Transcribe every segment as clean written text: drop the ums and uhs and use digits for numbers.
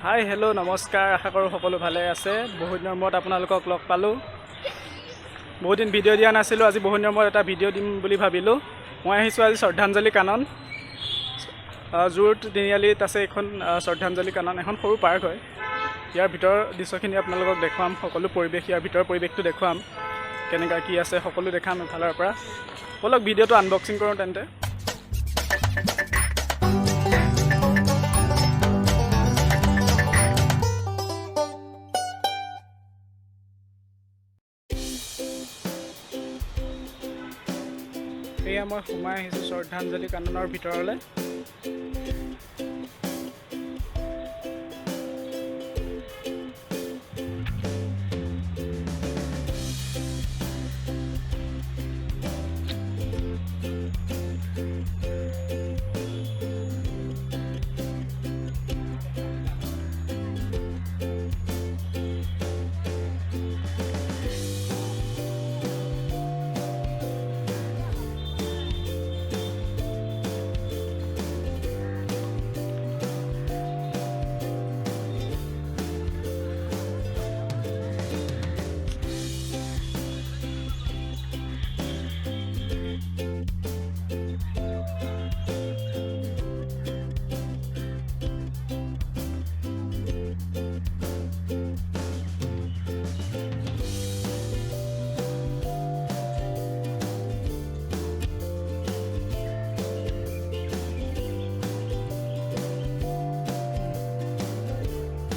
Hi hello' নমস্কাৰ, আশা কৰোঁ সকলো ভালে আছে। বহুত দিনৰ মূৰত আপোনালোকক লগ পালোঁ। বহুত দিন ভিডিঅ' দিয়া নাছিলোঁ, আজি বহুত দিনৰ মূৰত এটা ভিডিঅ' দিম বুলি ভাবিলোঁ। মই আহিছোঁ আজি শ্ৰদ্ধাঞ্জলি কানন। জোৰ তিনিআলিত আছে এইখন শ্ৰদ্ধাঞ্জলি কানন, এখন সৰু পাৰ্ক হয়। ইয়াৰ ভিতৰৰ দৃশ্যখিনি আপোনালোকক দেখুৱাম, সকলো পৰিৱেশ, ইয়াৰ ভিতৰৰ পৰিৱেশটো দেখুৱাম, কেনেকুৱা কি আছে সকলো দেখাম এফালৰ পৰা। ব'লক ভিডিঅ'টো আনবক্সিং কৰোঁ তেন্তে। এয়া মই সোমাই আহিছোঁ শ্ৰদ্ধাঞ্জলি কাননৰ ভিতৰলৈ।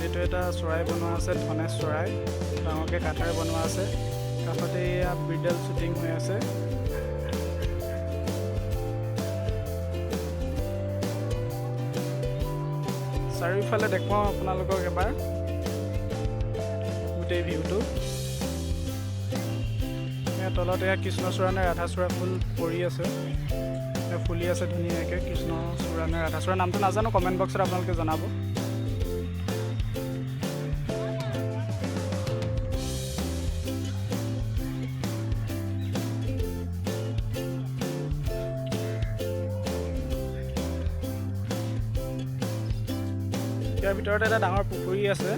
এইটো এটা চৰাই বনোৱা আছে, ধনেশ চৰাই, ডাঙৰকৈ কাঠেৰে বনোৱা আছে। কাষতে এয়া ব্ৰিডেল শ্বুটিং হৈ আছে। চাৰিওফালে দেখুৱাওঁ আপোনালোকক এবাৰ গোটেই ভিউটো। ইয়াৰ তলত এয়া কৃষ্ণচূড়া নে ৰাধাচূড়া ফুল পৰি আছে, ফুলি আছে ধুনীয়াকৈ। কৃষ্ণচূড়া নে ৰাধাচূড়া নামটো নাজানো, কমেণ্ট বক্সত আপোনালোকে জনাব। ইয়াৰ ভিতৰত এটা ডাঙৰ পুখুৰী আছে।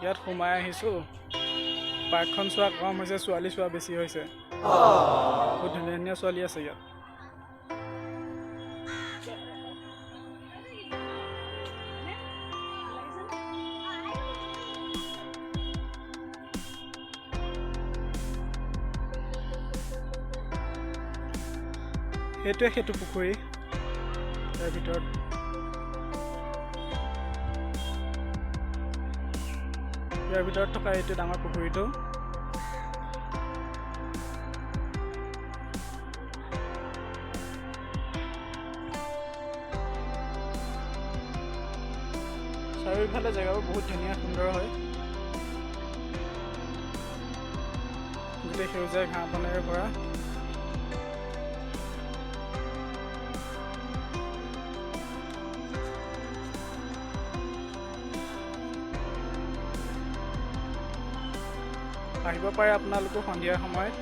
ইয়াত সোমাই আহিছোঁ। পাৰ্কখন চোৱা কম হৈছে, ছোৱালী চোৱা বেছি হৈছে। বহুত ধুনীয়া ধুনীয়া ছোৱালী আছে ইয়াত। সেইটোৱে সেইটো পুখুৰী। তাৰ ভিতৰত ইয়াৰ ভিতৰত থকা এইটো ডাঙৰ পুখুৰীটো। চাৰিওফালে জেগাবোৰ বহুত ধুনীয়া সুন্দৰ হয়। গোটেই সেউজীয়া ঘাঁহ বনেৰে ভৰা। আহিব পাৰে আপোনালোকো সন্ধিয়া সময়ত।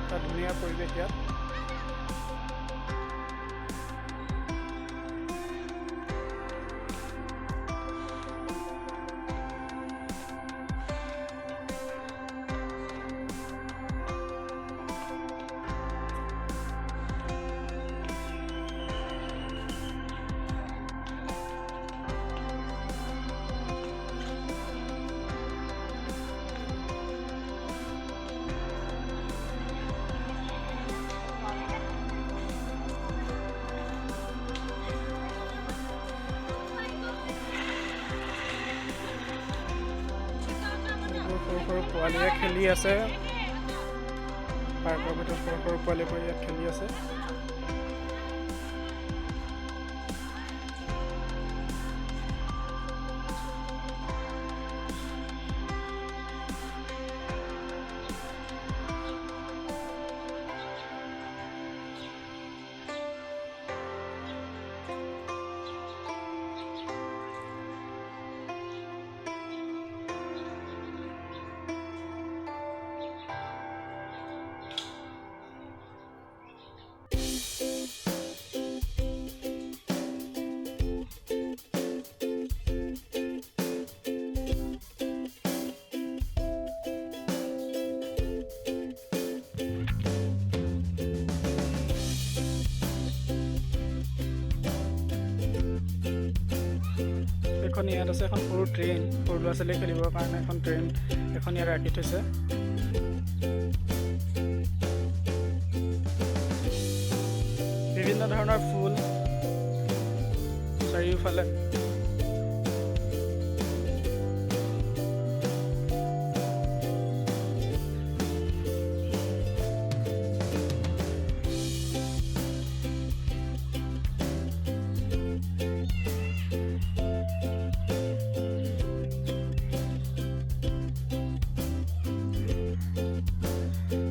এটা ধুনীয়া পৰিৱেশ ইয়াত। সৰু সৰু পোৱালীয়ে খেলি আছে। পাৰ্কৰ ভিতৰত সৰু সৰু পোৱালীবোৰ ইয়াত খেলি আছে। এখন ইয়াত আছে এখন সৰু ট্ৰেইন, সৰু ল'ৰা ছোৱালী খেলিবৰ কাৰণে এখন ট্ৰেইন এখন ইয়াত ৰাখি থৈছে। বিভিন্ন ধৰণৰ ফুল চাৰিওফালে।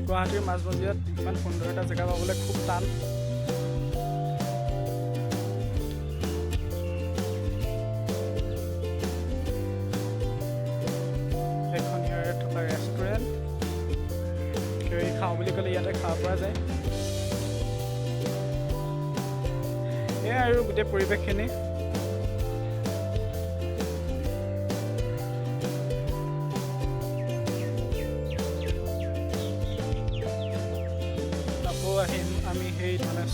গুৱাহাটীৰ মাজমজিয়াত ইমান সুন্দৰ এটা জেগা পাবলৈ খুব টান। এখন ইয়াৰে থকা ৰেষ্টুৰেণ্ট, কিবা খাওঁ বুলি ক'লে ইয়াতে খাব পৰা যায়। এয়াই আৰু গোটেই পৰিৱেশখিনি। আহিম আমি সেই ধনেশ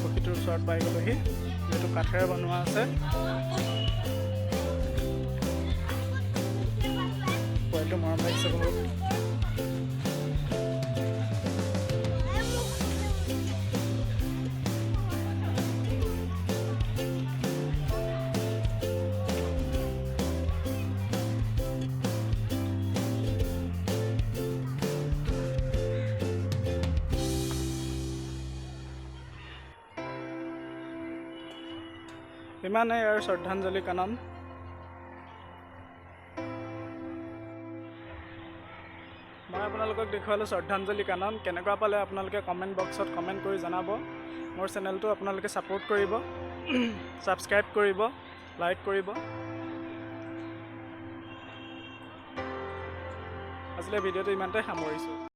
পক্ষীটোৰ ওচৰত পাই গ'লোহি, যিহেতু কাঠেৰে বনোৱা আছে। পোৱালিটো মৰম লাগিছে বহুত। ইমানেই আৰু শ্ৰদ্ধাঞ্জলি কানন। মই আপোনালোকক দেখুৱালোঁ শ্ৰদ্ধাঞ্জলি কানন। কেনেকুৱা পালে আপোনালোকে কমেণ্ট বক্সত কমেণ্ট কৰি জনাব। মোৰ চেনেলটো আপোনালোকে ছাপোৰ্ট কৰিব, ছাবস্ক্ৰাইব কৰিব, লাইক কৰিব। আজিলৈ ভিডিঅ'টো ইমানতে সামৰিছোঁ।